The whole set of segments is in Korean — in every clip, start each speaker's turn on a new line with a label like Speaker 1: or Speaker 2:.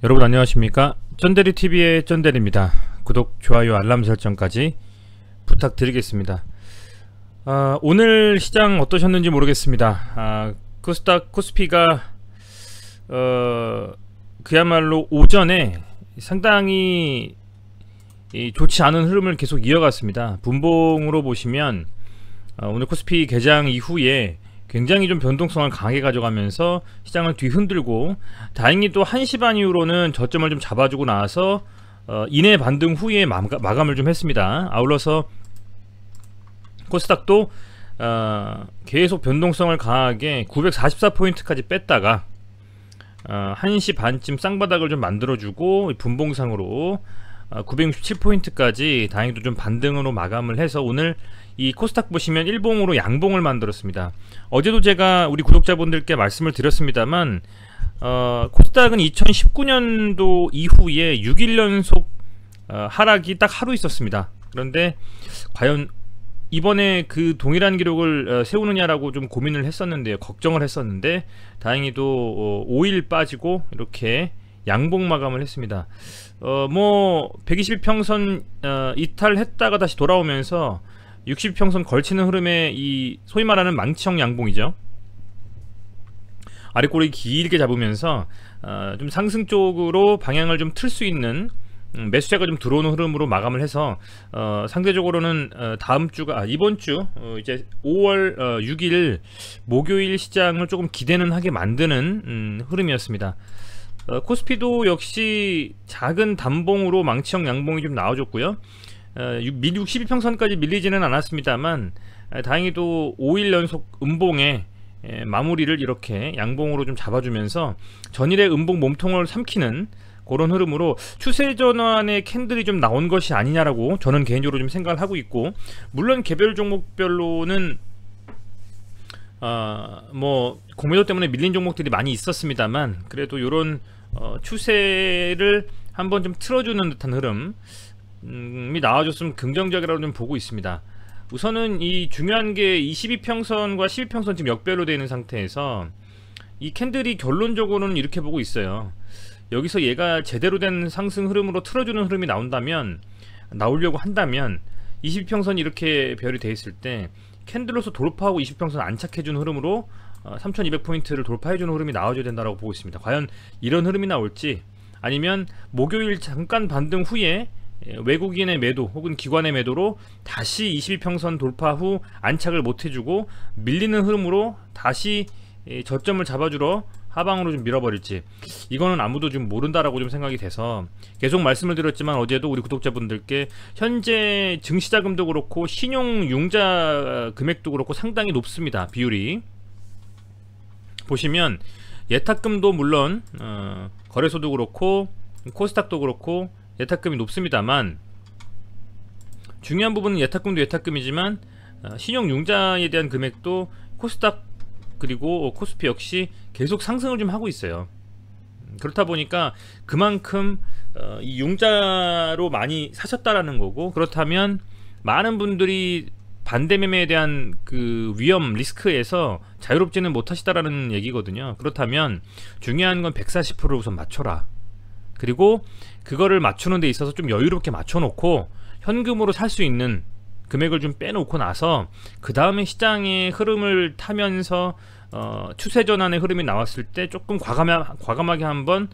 Speaker 1: 여러분 안녕하십니까? 쩐데리TV의 쩐데리입니다. 구독, 좋아요, 알람 설정까지 부탁드리겠습니다. 오늘 시장 어떠셨는지 모르겠습니다. 코스닥, 코스피가 그야말로 오전에 상당히 좋지 않은 흐름을 계속 이어갔습니다. 분봉으로 보시면 오늘 코스피 개장 이후에 굉장히 좀 변동성을 강하게 가져가면서 시장을 뒤흔들고, 다행히 또 1시 반 이후로는 저점을 좀 잡아주고 나서 이내 반등 후에 마감을 좀 했습니다. 아울러서 코스닥도 계속 변동성을 강하게 944포인트까지 뺐다가 1시 반쯤 쌍바닥을 좀 만들어주고 분봉상으로 967포인트까지 다행히도 좀 반등으로 마감을 해서 오늘 이 코스닥 보시면 일봉으로 양봉을 만들었습니다. 어제도 제가 우리 구독자분들께 말씀을 드렸습니다만 코스닥은 2019년도 이후에 6일 연속 하락이 딱 하루 있었습니다. 그런데 과연 이번에 그 동일한 기록을 세우느냐라고 좀 고민을 했었는데요, 걱정을 했었는데 다행히도 5일 빠지고 이렇게 양봉 마감을 했습니다. 120평선 이탈했다가 다시 돌아오면서 60평선 걸치는 흐름의 이 소위 말하는 망치형 양봉이죠. 아랫꼬리 길게 잡으면서 좀 상승 쪽으로 방향을 좀 틀 수 있는 매수세가 좀 들어오는 흐름으로 마감을 해서 상대적으로는 다음 주가 이번 주 이제 5월 6일 목요일 시장을 조금 기대는 하게 만드는 흐름이었습니다. 코스피도 역시 작은 단봉으로 망치형 양봉이 좀 나와줬고요. 62평선까지 밀리지는 않았습니다만 다행히도 5일 연속 음봉에 마무리를 이렇게 양봉으로 좀 잡아주면서 전일의 음봉 몸통을 삼키는 그런 흐름으로 추세 전환의 캔들이 좀 나온 것이 아니냐라고 저는 개인적으로 좀 생각을 하고 있고, 물론 개별 종목별로는 공매도 때문에 밀린 종목들이 많이 있었습니다만 그래도 이런 추세를 한번 좀 틀어주는 듯한 흐름이 나와줬으면 긍정적이라고 좀 보고 있습니다. 우선은 이 중요한 게 22평선과 12평선 지금 역별로 되어 있는 상태에서 이 캔들이 결론적으로는 이렇게 보고 있어요. 여기서 얘가 제대로 된 상승 흐름으로 틀어주는 흐름이 나오려고 한다면 22평선이 이렇게 별이 되어 있을 때 캔들로서 돌파하고 20평선 안착해주는 흐름으로 3200포인트를 돌파해주는 흐름이 나와줘야 된다고 보고 있습니다. 과연 이런 흐름이 나올지, 아니면 목요일 잠깐 반등 후에 외국인의 매도 혹은 기관의 매도로 다시 22평선 돌파 후 안착을 못해주고 밀리는 흐름으로 다시 저점을 잡아주러 하방으로 좀 밀어버릴지, 이거는 아무도 좀 모른다라고 좀 생각이 돼서 계속 말씀을 드렸지만 어제도 우리 구독자분들께 현재 증시자금도 그렇고 신용융자 금액도 그렇고 상당히 높습니다. 비율이 보시면 예탁금도 물론 거래소도 그렇고 코스닥도 그렇고 예탁금이 높습니다만, 중요한 부분은 예탁금도 예탁금이지만 신용융자에 대한 금액도 코스닥 그리고 코스피 역시 계속 상승을 좀 하고 있어요. 그렇다 보니까 그만큼 이 융자로 많이 사셨다라는 거고, 그렇다면 많은 분들이 반대 매매에 대한 그 위험 리스크에서 자유롭지는 못하시다라는 얘기거든요. 그렇다면 중요한 건 140%를 우선 맞춰라. 그리고 그거를 맞추는 데 있어서 좀 여유롭게 맞춰놓고 현금으로 살 수 있는 금액을 좀 빼놓고 나서 그 다음에 시장의 흐름을 타면서 추세 전환의 흐름이 나왔을 때 조금 과감하게 한번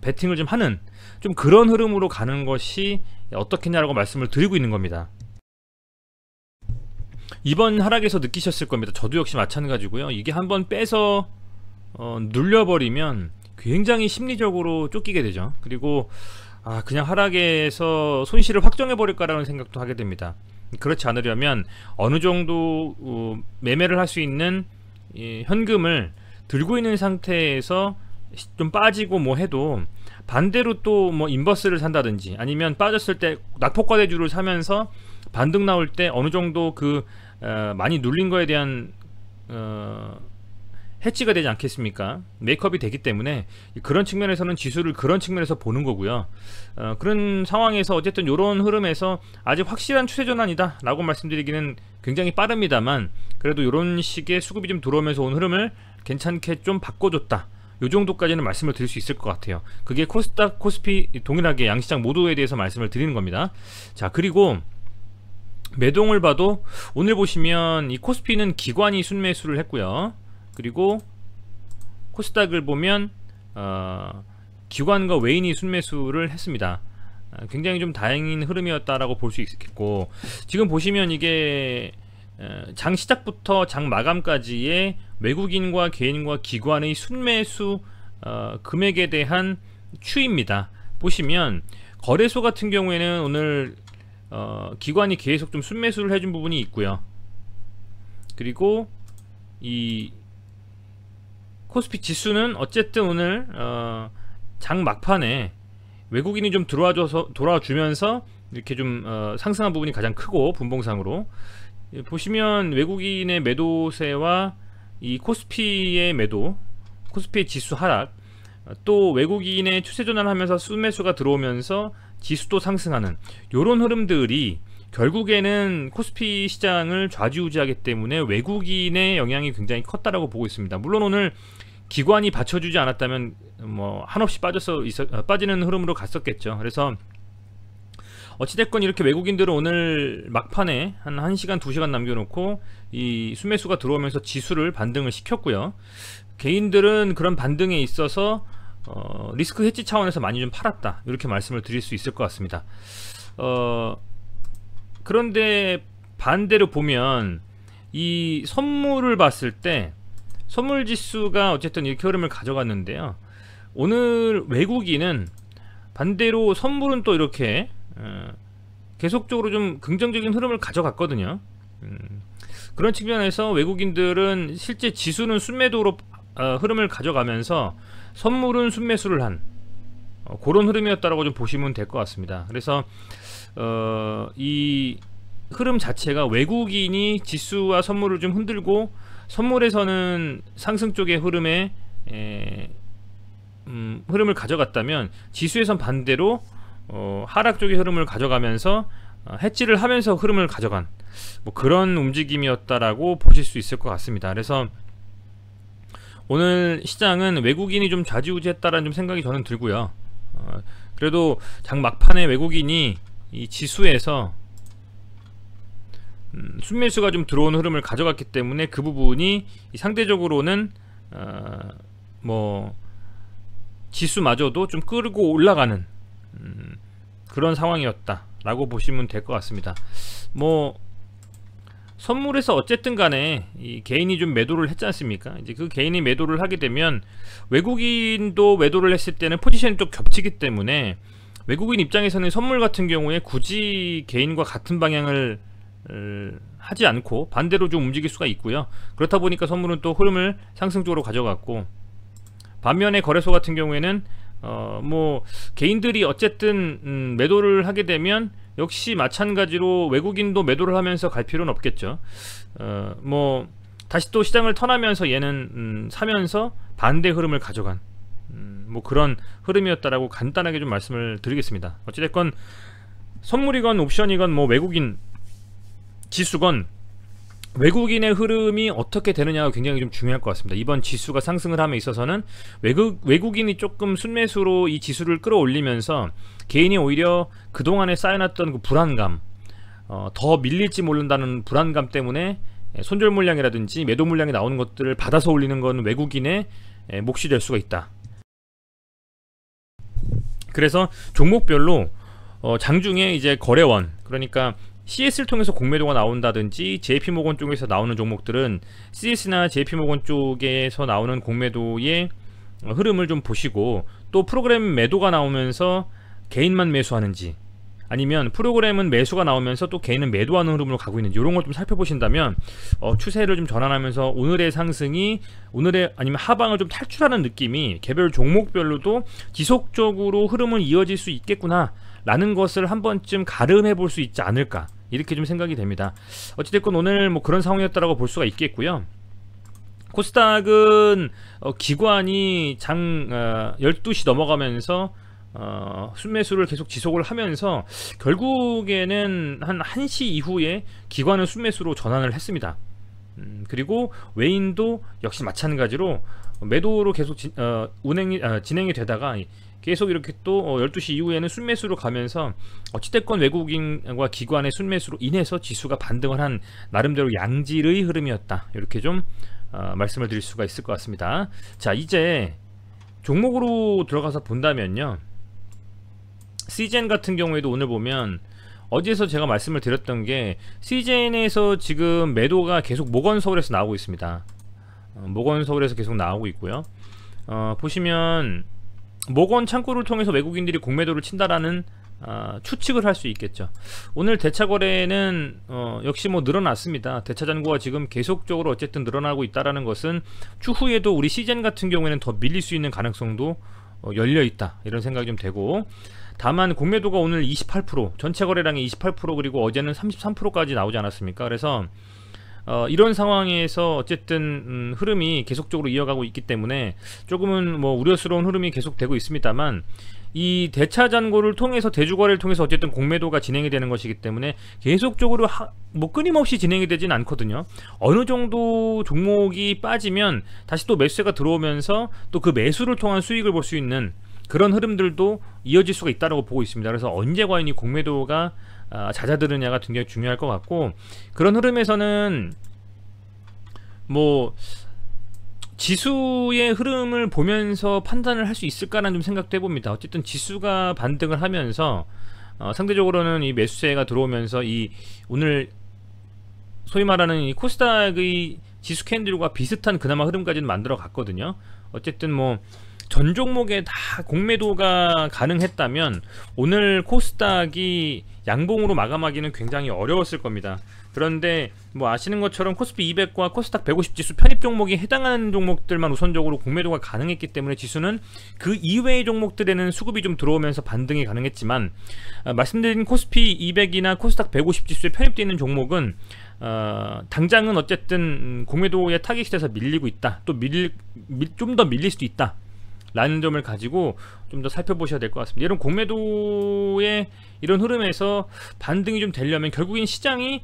Speaker 1: 베팅을 좀 하는, 좀 그런 흐름으로 가는 것이 어떻겠냐라고 말씀을 드리고 있는 겁니다. 이번 하락에서 느끼셨을 겁니다. 저도 역시 마찬가지고요. 이게 한번 빼서 눌려버리면 굉장히 심리적으로 쫓기게 되죠. 그리고 그냥 하락에서 손실을 확정해 버릴까라는 생각도 하게 됩니다. 그렇지 않으려면 어느 정도 매매를 할 수 있는 현금을 들고 있는 상태에서 좀 빠지고 뭐 해도 반대로 또 뭐 인버스를 산다든지, 아니면 빠졌을 때 낙폭과대주를 사면서 반등 나올 때 어느 정도 그 많이 눌린 거에 대한 해치가 되지 않겠습니까? 메이크업이 되기 때문에 그런 측면에서는 지수를 그런 측면에서 보는 거고요. 그런 상황에서 어쨌든 이런 흐름에서 아직 확실한 추세 전환이다 라고 말씀드리기는 굉장히 빠릅니다만, 그래도 이런 식의 수급이 좀 들어오면서 온 흐름을 괜찮게 좀 바꿔줬다, 요 정도까지는 말씀을 드릴 수 있을 것 같아요. 그게 코스닥, 코스피 동일하게 양시장 모두에 대해서 말씀을 드리는 겁니다. 자, 그리고 매동을 봐도 오늘 보시면 이 코스피는 기관이 순매수를 했고요. 그리고 코스닥을 보면 기관과 외인이 순매수를 했습니다. 굉장히 좀 다행인 흐름이었다라고 볼 수 있겠고, 지금 보시면 이게 장 시작부터 장 마감까지의 외국인과 개인과 기관의 순매수 금액에 대한 추이입니다. 보시면 거래소 같은 경우에는 오늘 기관이 계속 좀 순매수를 해준 부분이 있고요. 그리고 이 코스피 지수는 어쨌든 오늘 장 막판에 외국인이 좀 돌아주면서 이렇게 좀 상승한 부분이 가장 크고, 분봉상으로 보시면 외국인의 매도세와 이 코스피의 매도, 코스피의 지수 하락, 또 외국인의 추세 전환하면서 순매수가 들어오면서 지수도 상승하는 요런 흐름들이 결국에는 코스피 시장을 좌지우지하기 때문에 외국인의 영향이 굉장히 컸다라고 보고 있습니다. 물론 오늘 기관이 받쳐주지 않았다면 뭐 한없이 빠지는 흐름으로 갔었겠죠. 그래서 어찌됐건 이렇게 외국인들은 오늘 막판에 한 1시간 2시간 남겨놓고 이 순매수가 들어오면서 지수를 반등을 시켰고요. 개인들은 그런 반등에 있어서 리스크 해지 차원에서 많이 좀 팔았다, 이렇게 말씀을 드릴 수 있을 것 같습니다. 그런데 반대로 보면 이 선물을 봤을 때 선물 지수가 어쨌든 이렇게 흐름을 가져갔는데요. 오늘 외국인은 반대로 선물은 또 이렇게 계속적으로 좀 긍정적인 흐름을 가져갔거든요. 그런 측면에서 외국인들은 실제 지수는 순매도로 흐름을 가져가면서 선물은 순매수를 한 그런 흐름이었다라고 좀 보시면 될 것 같습니다. 그래서 이 흐름 자체가 외국인이 지수와 선물을 좀 흔들고, 선물에서는 상승 쪽의 흐름에 흐름을 가져갔다면 지수에선 반대로 하락 쪽의 흐름을 가져가면서 해지를 하면서 흐름을 가져간 뭐 그런 움직임이었다라고 보실 수 있을 것 같습니다. 그래서 오늘 시장은 외국인이 좀 좌지우지했다라는 좀 생각이 저는 들고요. 그래도 장 막판에 외국인이 이 지수에서 순매수가 좀 들어오는 흐름을 가져갔기 때문에 그 부분이 상대적으로는 뭐 지수마저도 좀 끌고 올라가는 그런 상황이었다라고 보시면 될 것 같습니다. 뭐 선물에서 어쨌든 간에 이 개인이 좀 매도를 했지 않습니까? 이제 그 개인이 매도를 하게 되면 외국인도 매도를 했을 때는 포지션이 또 겹치기 때문에 외국인 입장에서는 선물 같은 경우에 굳이 개인과 같은 방향을 하지 않고 반대로 좀 움직일 수가 있고요. 그렇다 보니까 선물은 또 흐름을 상승 쪽으로 가져갔고, 반면에 거래소 같은 경우에는 뭐 개인들이 어쨌든 매도를 하게 되면 역시 마찬가지로 외국인도 매도를 하면서 갈 필요는 없겠죠. 뭐 다시 또 시장을 턴하면서 얘는 사면서 반대 흐름을 가져간 뭐 그런 흐름이었다라고 간단하게 좀 말씀을 드리겠습니다. 어찌됐건 선물이건 옵션이건 뭐 외국인 지수건 외국인의 흐름이 어떻게 되느냐가 굉장히 좀 중요할 것 같습니다. 이번 지수가 상승을 함에 있어서는 외국인이 조금 순매수로 이 지수를 끌어올리면서 개인이 오히려 그동안에 쌓여놨던 그 불안감, 더 밀릴지 모른다는 불안감 때문에 손절 물량이라든지 매도 물량이 나오는 것들을 받아서 올리는 건 외국인의 몫이 될 수가 있다. 그래서 종목별로 장중에 이제 거래원, 그러니까 CS를 통해서 공매도가 나온다든지 JP모건 쪽에서 나오는 종목들은 CS나 JP모건 쪽에서 나오는 공매도의 흐름을 좀 보시고, 또 프로그램 매도가 나오면서 개인만 매수하는지, 아니면 프로그램은 매수가 나오면서 또 개인은 매도하는 흐름으로 가고 있는지, 이런 걸 좀 살펴보신다면 추세를 좀 전환하면서 오늘의 상승이 오늘의 아니면 하방을 좀 탈출하는 느낌이 개별 종목별로도 지속적으로 흐름은 이어질 수 있겠구나 라는 것을 한 번쯤 가름해 볼 수 있지 않을까, 이렇게 좀 생각이 됩니다. 어찌됐건 오늘 뭐 그런 상황이었다라고 볼 수가 있겠고요. 코스닥은 기관이 장 12시 넘어가면서 순매수를 계속 지속을 하면서 결국에는 한 1시 이후에 기관은 순매수로 전환을 했습니다. 그리고 외인도 역시 마찬가지로 매도로 계속 진행이 되다가 계속 이렇게 또 12시 이후에는 순매수로 가면서 어찌됐건 외국인과 기관의 순매수로 인해서 지수가 반등을 한 나름대로 양질의 흐름이었다, 이렇게 좀 말씀을 드릴 수가 있을 것 같습니다. 자, 이제 종목으로 들어가서 본다면요, 시젠 같은 경우에도 오늘 보면 어제서 제가 말씀을 드렸던 게 시젠에서 지금 매도가 계속 모건서울에서 나오고 있습니다. 모건서울에서 계속 나오고 있고요. 보시면 모건 창구를 통해서 외국인들이 공매도를 친다라는 추측을 할 수 있겠죠. 오늘 대차거래는 역시 뭐 늘어났습니다. 대차잔고가 지금 계속적으로 어쨌든 늘어나고 있다라는 것은 추후에도 우리 시젠 같은 경우에는 더 밀릴 수 있는 가능성도 열려있다, 이런 생각이 좀 되고, 다만 공매도가 오늘 28%, 전체 거래량의 28%, 그리고 어제는 33%까지 나오지 않았습니까? 그래서 이런 상황에서 어쨌든 흐름이 계속적으로 이어가고 있기 때문에 조금은 뭐 우려스러운 흐름이 계속되고 있습니다만, 이 대차잔고를 통해서, 대주거래를 통해서 어쨌든 공매도가 진행이 되는 것이기 때문에 계속적으로 뭐 끊임없이 진행이 되진 않거든요. 어느 정도 종목이 빠지면 다시 또 매수세가 들어오면서 또 그 매수를 통한 수익을 볼 수 있는 그런 흐름들도 이어질 수가 있다고 보고 있습니다. 그래서 언제 과연 이 공매도가 잦아드느냐가 굉장히 중요할 것 같고, 그런 흐름에서는 뭐 지수의 흐름을 보면서 판단을 할 수 있을까라는 좀 생각도 해봅니다. 어쨌든 지수가 반등을 하면서 상대적으로는 이 매수세가 들어오면서 이 오늘 소위 말하는 이 코스닥의 지수 캔들과 비슷한 그나마 흐름까지는 만들어 갔거든요. 어쨌든 뭐 전 종목에 다 공매도가 가능했다면 오늘 코스닥이 양봉으로 마감하기는 굉장히 어려웠을 겁니다. 그런데 뭐 아시는 것처럼 코스피 200과 코스닥 150 지수 편입 종목이 해당하는 종목들만 우선적으로 공매도가 가능했기 때문에 지수는 그 이외의 종목들에는 수급이 좀 들어오면서 반등이 가능했지만, 말씀드린 코스피 200이나 코스닥 150 지수에 편입되어 있는 종목은 당장은 어쨌든 공매도의 타깃이 돼서 밀리고 있다, 또 좀 더 밀릴 수도 있다 라는 점을 가지고 좀 더 살펴보셔야 될 것 같습니다. 이런 공매도의 이런 흐름에서 반등이 좀 되려면 결국엔 시장이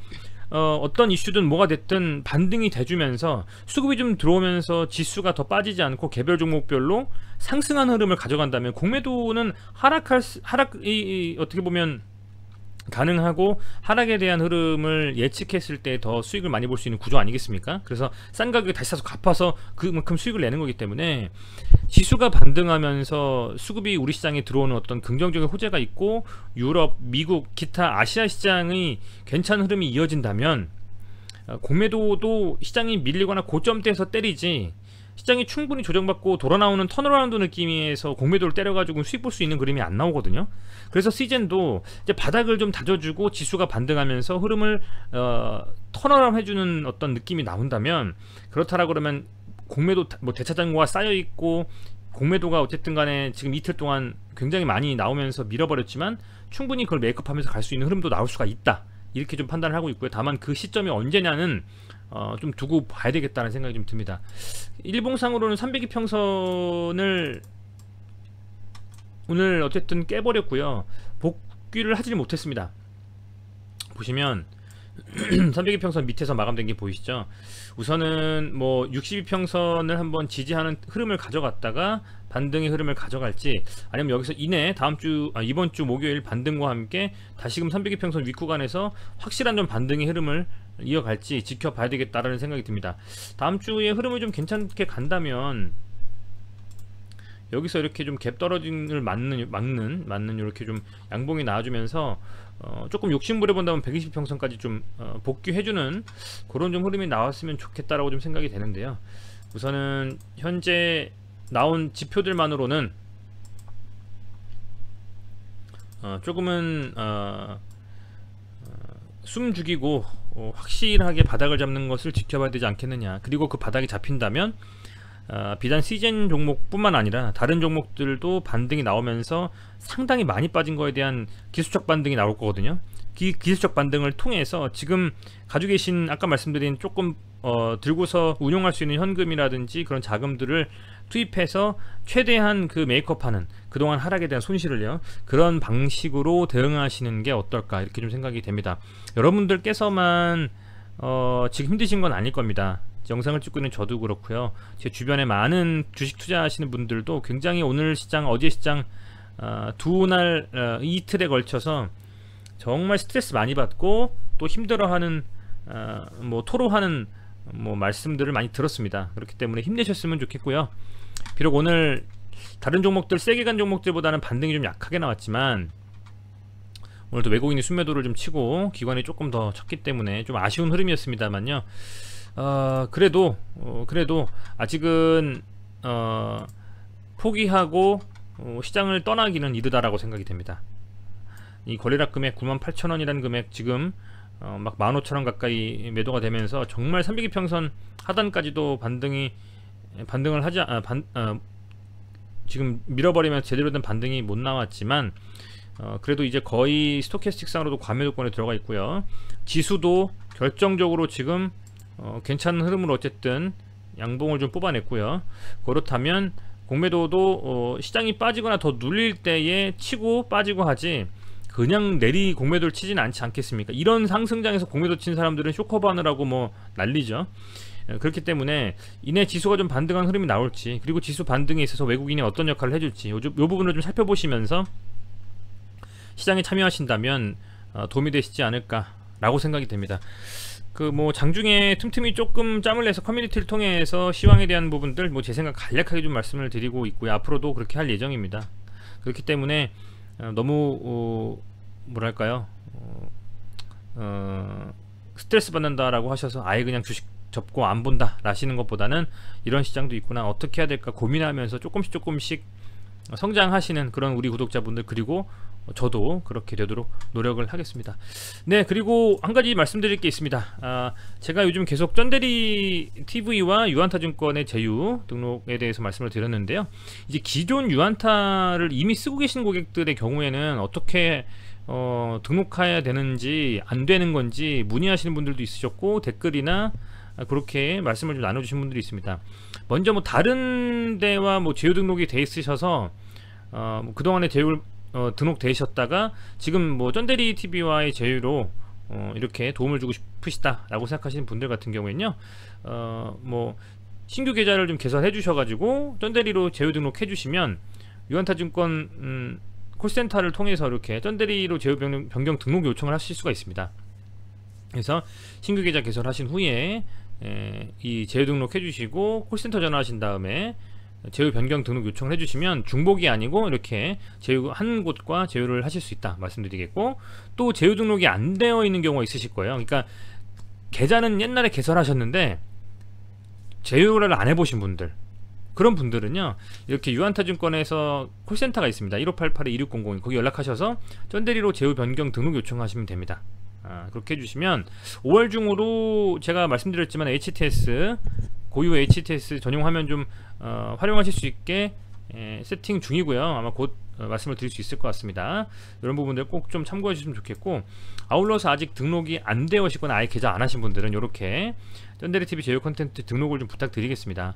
Speaker 1: 어떤 이슈든 뭐가 됐든 반등이 돼주면서 수급이 좀 들어오면서 지수가 더 빠지지 않고 개별 종목별로 상승하는 흐름을 가져간다면 공매도는 하락이 어떻게 보면 가능하고, 하락에 대한 흐름을 예측했을 때 더 수익을 많이 볼 수 있는 구조 아니겠습니까? 그래서 싼 가격에 다시 사서 갚아서 그만큼 수익을 내는 거기 때문에 지수가 반등하면서 수급이 우리 시장에 들어오는 어떤 긍정적인 호재가 있고, 유럽, 미국, 기타 아시아 시장의 괜찮은 흐름이 이어진다면 공매도도 시장이 밀리거나 고점대에서 때리지, 시장이 충분히 조정받고 돌아나오는 턴어라운드 느낌에서 공매도를 때려가지고 수익 볼 수 있는 그림이 안 나오거든요. 그래서 시젠도 이제 바닥을 좀 다져주고 지수가 반등하면서 흐름을 턴어라운드 해주는 어떤 느낌이 나온다면, 그렇다라 그러면 공매도 뭐 대차장고가 쌓여 있고 공매도가 어쨌든 간에 지금 이틀 동안 굉장히 많이 나오면서 밀어버렸지만 충분히 그걸 메이크업하면서 갈 수 있는 흐름도 나올 수가 있다, 이렇게 좀 판단을 하고 있고요. 다만 그 시점이 언제냐는 좀 두고 봐야 되겠다는 생각이 좀 듭니다. 일봉상으로는 300이평선을 오늘 어쨌든 깨버렸고요. 복귀를 하지 못했습니다. 보시면 300이평선 밑에서 마감된 게 보이시죠? 우선은 뭐 62평선을 한번 지지하는 흐름을 가져갔다가 반등의 흐름을 가져갈지, 아니면 여기서 이내 이번 주 목요일 반등과 함께 다시금 300이평선 윗구간에서 확실한 좀 반등의 흐름을 이어갈지 지켜봐야 되겠다라는 생각이 듭니다. 다음 주에 흐름을 좀 괜찮게 간다면 여기서 이렇게 좀 갭 떨어짐을 막는 이렇게 좀 양봉이 나와주면서 조금 욕심부려 본다면 120평선까지 좀 복귀해주는 그런 좀 흐름이 나왔으면 좋겠다라고 좀 생각이 되는데요. 우선은 현재 나온 지표들만으로는 조금은 숨 죽이고 확실하게 바닥을 잡는 것을 지켜봐야 되지 않겠느냐. 그리고 그 바닥이 잡힌다면 비단 시젠 종목뿐만 아니라 다른 종목들도 반등이 나오면서 상당히 많이 빠진 거에 대한 기술적 반등이 나올 거거든요. 기술적 반등을 통해서 지금 가지고 계신 아까 말씀드린 조금 들고서 운용할 수 있는 현금이라든지 그런 자금들을 투입해서 최대한 그 메이크업하는, 그동안 하락에 대한 손실을요, 그런 방식으로 대응하시는 게 어떨까, 이렇게 좀 생각이 됩니다. 여러분들께서만 지금 힘드신 건 아닐 겁니다. 영상을 찍고 있는 저도 그렇고요. 제 주변에 많은 주식 투자하시는 분들도 굉장히 오늘 시장, 어제 시장 이틀에 걸쳐서 정말 스트레스 많이 받고 또 힘들어하는 뭐 토로하는 뭐 말씀들을 많이 들었습니다. 그렇기 때문에 힘내셨으면 좋겠고요. 비록 오늘 다른 종목들, 세게 간 종목들보다는 반등이 좀 약하게 나왔지만 오늘도 외국인이 순매도를 좀 치고 기관이 조금 더 쳤기 때문에 좀 아쉬운 흐름이었습니다만요. 그래도 아직은 포기하고 시장을 떠나기는 이르다라고 생각이 됩니다. 이 거래락 금액 98,000원이라는 금액 지금 막 15,000원 가까이 매도가 되면서 정말 300이평선 하단까지도 반등을 하지 지금 밀어버리면 제대로 된 반등이 못 나왔지만 그래도 이제 거의 스토캐스틱상으로도 과매도권에 들어가 있고요. 지수도 결정적으로 지금 괜찮은 흐름으로 어쨌든 양봉을 좀 뽑아냈고요. 그렇다면 공매도도 시장이 빠지거나 더 눌릴 때에 치고 빠지고 하지 그냥 내리 공매도를 치진 않지 않겠습니까? 이런 상승장에서 공매도 친 사람들은 쇼커버 하느라고 뭐 난리죠. 그렇기 때문에 이내 지수가 좀 반등한 흐름이 나올지, 그리고 지수 반등에 있어서 외국인이 어떤 역할을 해줄지 요 부분을 좀 살펴보시면서 시장에 참여하신다면 도움이 되시지 않을까라고 생각이 됩니다. 그 뭐 장중에 틈틈이 조금 짬을 내서 커뮤니티를 통해서 시황에 대한 부분들 뭐 제 생각 간략하게 좀 말씀을 드리고 있고요. 앞으로도 그렇게 할 예정입니다. 그렇기 때문에 너무 뭐랄까요, 스트레스 받는다라고 하셔서 아예 그냥 주식 접고 안 본다 라시는 것보다는 이런 시장도 있구나, 어떻게 해야 될까 고민하면서 조금씩 성장하시는 그런 우리 구독자분들, 그리고 저도 그렇게 되도록 노력을 하겠습니다. 네, 그리고 한 가지 말씀드릴 게 있습니다. 제가 요즘 계속 쩐데리 TV와 유한타증권의 제휴 등록에 대해서 말씀을 드렸는데요. 이제 기존 유한타를 이미 쓰고 계신 고객들의 경우에는 어떻게 등록해야 되는지 안 되는 건지 문의하시는 분들도 있으셨고, 댓글이나 그렇게 말씀을 좀 나눠주신 분들이 있습니다. 먼저 뭐 다른 데와 뭐 제휴 등록이 돼 있으셔서 뭐 그동안에 제휴를 등록되셨다가 지금 뭐 쩐데리 TV와의 제휴로 이렇게 도움을 주고 싶으시다 라고 생각하시는 분들 같은 경우에는요, 뭐 신규 계좌를 좀 개설해 주셔가지고 쩐데리로 제휴 등록해 주시면 유한타증권 콜센터를 통해서 이렇게 쩐데리로 제휴 변경 등록 요청을 하실 수가 있습니다. 그래서 신규 계좌 개설하신 후에 이 제휴 등록 해주시고 콜센터 전화하신 다음에 제휴 변경 등록 요청을 해주시면 중복이 아니고 이렇게 제휴 한 곳과 제휴를 하실 수 있다 말씀드리겠고, 또 제휴 등록이 안 되어 있는 경우가 있으실 거예요. 그러니까 계좌는 옛날에 개설하셨는데 제휴를 안 해보신 분들, 그런 분들은요, 이렇게 유한타증권에서 콜센터가 있습니다. 1588-2600 거기 연락하셔서 쩐데리로 제휴 변경 등록 요청하시면 됩니다. 그렇게 해주시면 5월 중으로 제가 말씀드렸지만 HTS, 고유 HTS 전용 화면 좀 활용하실 수 있게 세팅 중이고요. 아마 곧 말씀을 드릴 수 있을 것 같습니다. 이런 부분들 꼭 좀 참고해 주시면 좋겠고, 아울러서 아직 등록이 안 되시거나 아예 계좌 안 하신 분들은 이렇게 쩐데리TV 제휴 콘텐츠 등록을 좀 부탁드리겠습니다.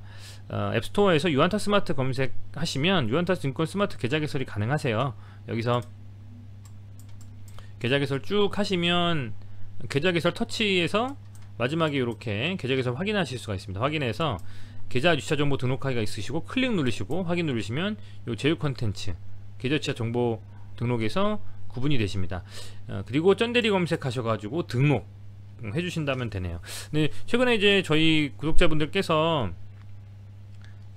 Speaker 1: 앱스토어에서 유한타 스마트 검색하시면 유한타 증권 스마트 계좌 개설이 가능하세요. 여기서 계좌 개설 쭉 하시면 계좌 개설 터치에서 마지막에 이렇게 계좌 개설 확인하실 수가 있습니다. 확인해서 계좌 주차 정보 등록하기가 있으시고 클릭 누르시고 확인 누르시면 요 제휴 콘텐츠 계좌 주차 정보 등록에서 구분이 되십니다. 그리고 쩐데리 검색하셔가지고 등록 해주신다면 되네요. 네, 최근에 이제 저희 구독자분들께서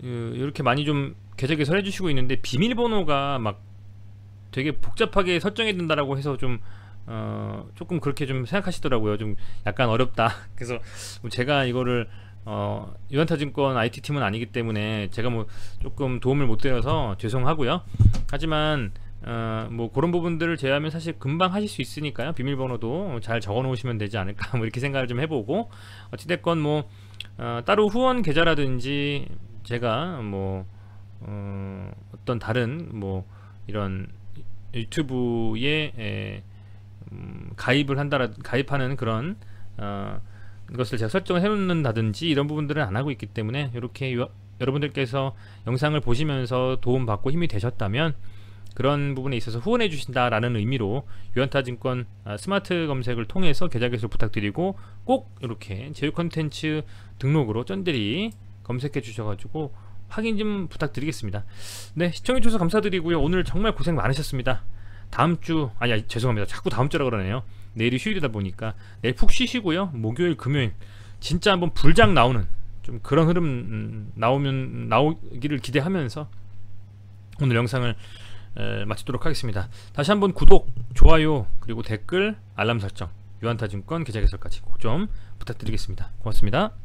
Speaker 1: 이렇게 많이 좀 계좌 개설 해주시고 있는데 비밀번호가 막 되게 복잡하게 설정해야 된다라고 해서 좀 조금 그렇게 좀 생각하시더라고요. 좀 약간 어렵다. 그래서 제가 이거를 유한타증권 IT팀은 아니기 때문에 제가 뭐 조금 도움을 못 드려서 죄송하고요. 하지만 뭐 그런 부분들을 제외하면 사실 금방 하실 수 있으니까요. 비밀번호도 잘 적어 놓으시면 되지 않을까 뭐 이렇게 생각을 좀 해보고, 어찌됐건 뭐 따로 후원 계좌라든지 제가 뭐 어떤 다른 뭐 이런 유튜브에 가입하는 그런 것을 제가 설정을 해놓는다든지 이런 부분들은 안 하고 있기 때문에, 이렇게 여러분들께서 영상을 보시면서 도움받고 힘이 되셨다면 그런 부분에 있어서 후원해 주신다라는 의미로 유한타증권 스마트 검색을 통해서 계좌 개설 부탁드리고, 꼭 이렇게 제휴 컨텐츠 등록으로 쩐들이 검색해 주셔가지고 확인 좀 부탁드리겠습니다. 네, 시청해 주셔서 감사드리고요. 오늘 정말 고생 많으셨습니다. 다음주, 아니 죄송합니다, 자꾸 다음주라 그러네요. 내일이 휴일이다 보니까 내일 푹 쉬시고요. 목요일 금요일 진짜 한번 불장 나오는 좀 그런 흐름 나오기를 기대하면서 오늘 영상을 마치도록 하겠습니다. 다시 한번 구독, 좋아요, 그리고 댓글, 알람 설정, 유한타증권 계좌 개설까지 꼭 좀 부탁드리겠습니다. 고맙습니다.